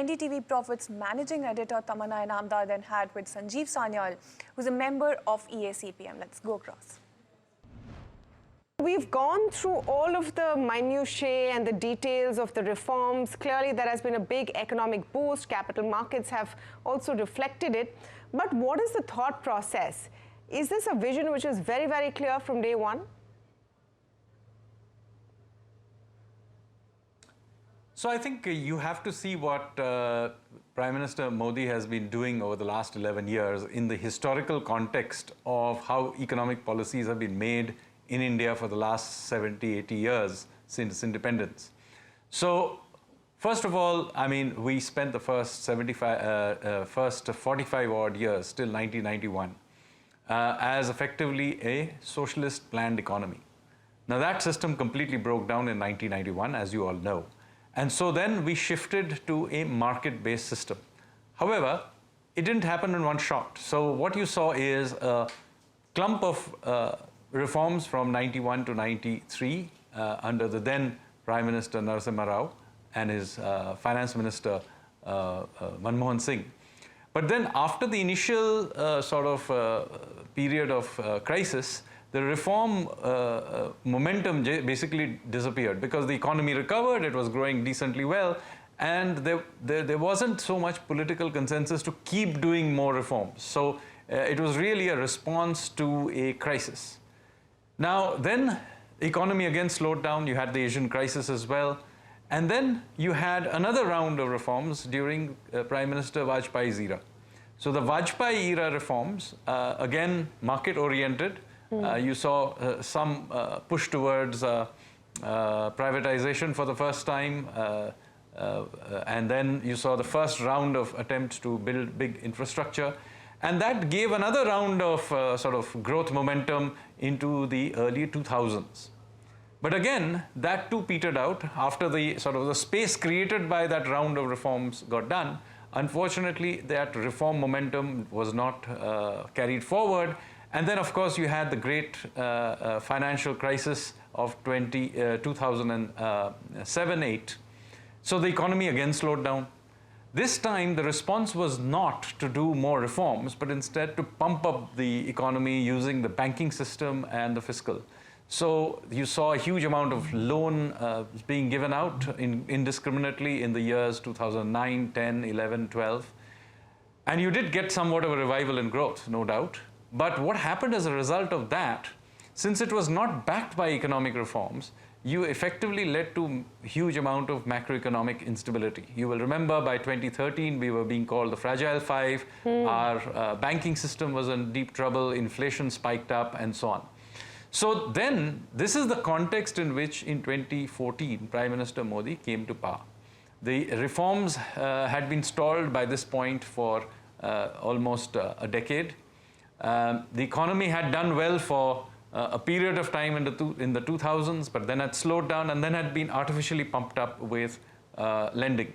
NDTV Profit's managing editor Tamanna Inamdar then had with Sanjeev Sanyal, who's a member of EAC-PM. Let's go across. We've gone through all of the minutiae and the details of the reforms. Clearly, there has been a big economic boost. Capital markets have also reflected it. But what is the thought process? Is this a vision which is very, very clear from day one? So I think you have to see what Prime Minister Modi has been doing over the last 11 years in the historical context of how economic policies have been made in India for the last 70, 80 years since independence. So first of all, I mean, we spent the first 45 odd years till 1991 as effectively a socialist planned economy. Now that system completely broke down in 1991, as you all know. And so then we shifted to a market-based system. However, it didn't happen in one shot. So what you saw is a clump of reforms from 91 to 93 under the then Prime Minister Narasimha Rao and his Finance Minister Manmohan Singh. But then after the initial period of crisis, the reform momentum basically disappeared because the economy recovered, it was growing decently well, and there wasn't so much political consensus to keep doing more reforms. So it was really a response to a crisis. Now then, the economy again slowed down, you had the Asian crisis as well, and then you had another round of reforms during Prime Minister Vajpayee's era. So the Vajpayee era reforms, again market-oriented. You saw some push towards privatization for the first time, and then you saw the first round of attempts to build big infrastructure, and that gave another round of growth momentum into the early 2000s. But again, that too petered out after the the space created by that round of reforms got done. Unfortunately, that reform momentum was not carried forward. And then, of course, you had the great financial crisis of 2007-08. So the economy again slowed down. This time, the response was not to do more reforms, but instead to pump up the economy using the banking system and the fiscal. So you saw a huge amount of loan being given out indiscriminately in the years 2009, 10, 11, 12. And you did get somewhat of a revival in growth, no doubt. But what happened as a result of that, since it was not backed by economic reforms, you effectively led to a huge amount of macroeconomic instability. You will remember by 2013, we were being called the Fragile Five. Our banking system was in deep trouble, inflation spiked up, and so on. So then, this is the context in which in 2014, Prime Minister Modi came to power. The reforms had been stalled by this point for almost a decade. The economy had done well for a period of time in the 2000s, but then had slowed down and then had been artificially pumped up with lending,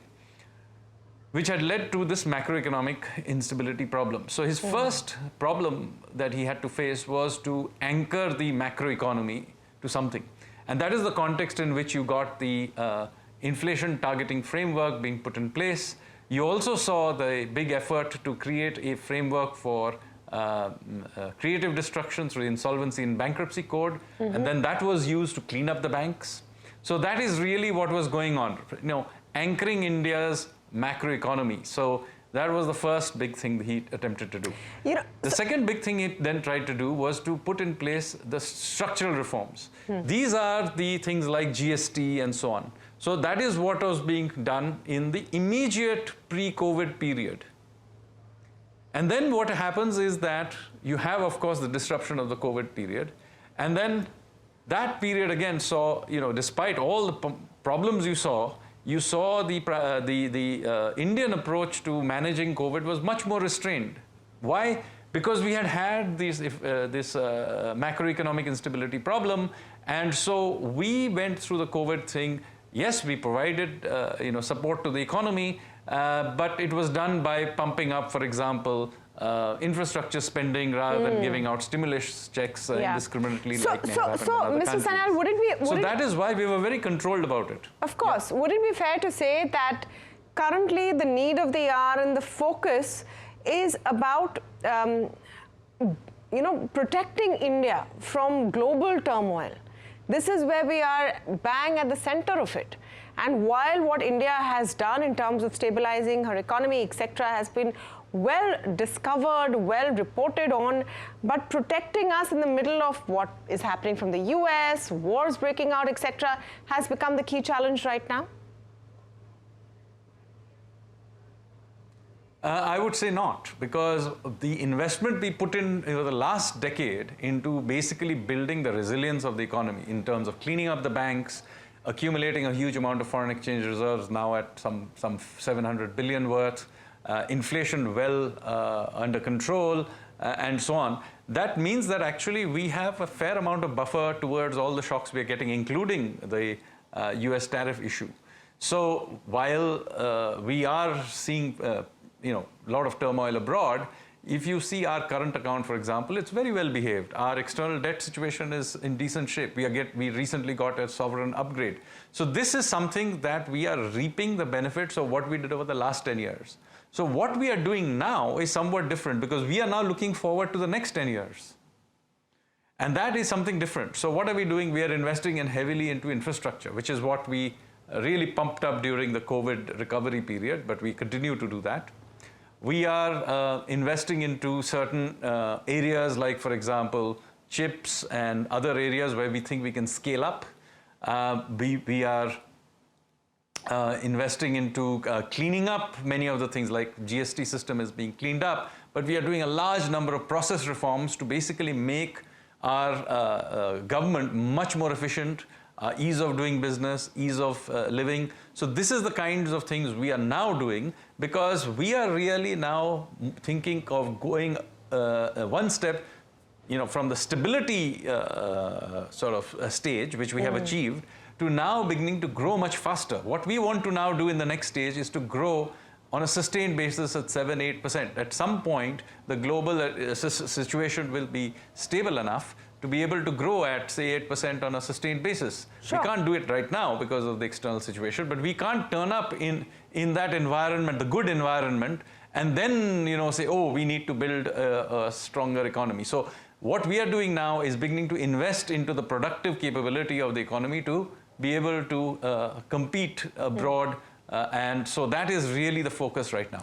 which had led to this macroeconomic instability problem. So his first problem that he had to face was to anchor the macroeconomy to something. And that is the context in which you got the inflation targeting framework being put in place. You also saw the big effort to create a framework for creative destruction through the Insolvency and Bankruptcy Code, and then that was used to clean up the banks. So that is really what was going on, anchoring India's macroeconomy. So that was the first big thing he attempted to do. The second big thing he then tried to do was to put in place the structural reforms. These are the things like GST and so on. So that is what was being done in the immediate pre-COVID period. And then what happens is that you have, of course, the disruption of the COVID period. And then that period again saw, despite all the problems you saw the Indian approach to managing COVID was much more restrained. Why? Because we had this macroeconomic instability problem. And so we went through the COVID thing. Yes, we provided support to the economy, but it was done by pumping up, for example, infrastructure spending rather than giving out stimulus checks indiscriminately like may have happened in other Mr. countries. Sanyal, would it be... So that is why we were very controlled about it. Of course. Would it be fair to say that currently the need of the hour and the focus is about protecting India from global turmoil. This is where we are bang at the center of it. And while what India has done in terms of stabilizing her economy, etc., has been well discovered, well reported on, but protecting us in the middle of what is happening from the US, wars breaking out, etc., has become the key challenge right now? I would say not, because the investment we put in the last decade into basically building the resilience of the economy in terms of cleaning up the banks, accumulating a huge amount of foreign exchange reserves, now at some 700 billion worth, inflation well under control, and so on. That means that actually we have a fair amount of buffer towards all the shocks we are getting, including the US tariff issue. So while we are seeing a lot of turmoil abroad, if you see our current account, for example, it's very well behaved. Our external debt situation is in decent shape. We recently got a sovereign upgrade. So this is something that we are reaping the benefits of what we did over the last 10 years. So what we are doing now is somewhat different, because we are now looking forward to the next 10 years. And that is something different. So what are we doing? We are investing heavily into infrastructure, which is what we really pumped up during the COVID recovery period, but we continue to do that. We are investing into certain areas like, for example, chips and other areas where we think we can scale up. We are investing into cleaning up many of the things, like GST system is being cleaned up, but we are doing a large number of process reforms to basically make our government much more efficient, ease of doing business, ease of living. So this is the kinds of things we are now doing, because we are really now thinking of going one step, from the stability sort of stage, which we have achieved, to now beginning to grow much faster. What we want to now do in the next stage is to grow on a sustained basis at 7-8%. At some point, the global situation will be stable enough to be able to grow at, say, 8% on a sustained basis. Sure. We can't do it right now because of the external situation, but we can't turn up in that environment, the good environment, and then say, oh, we need to build a stronger economy. So what we are doing now is beginning to invest into the productive capability of the economy to be able to compete abroad, and so that is really the focus right now.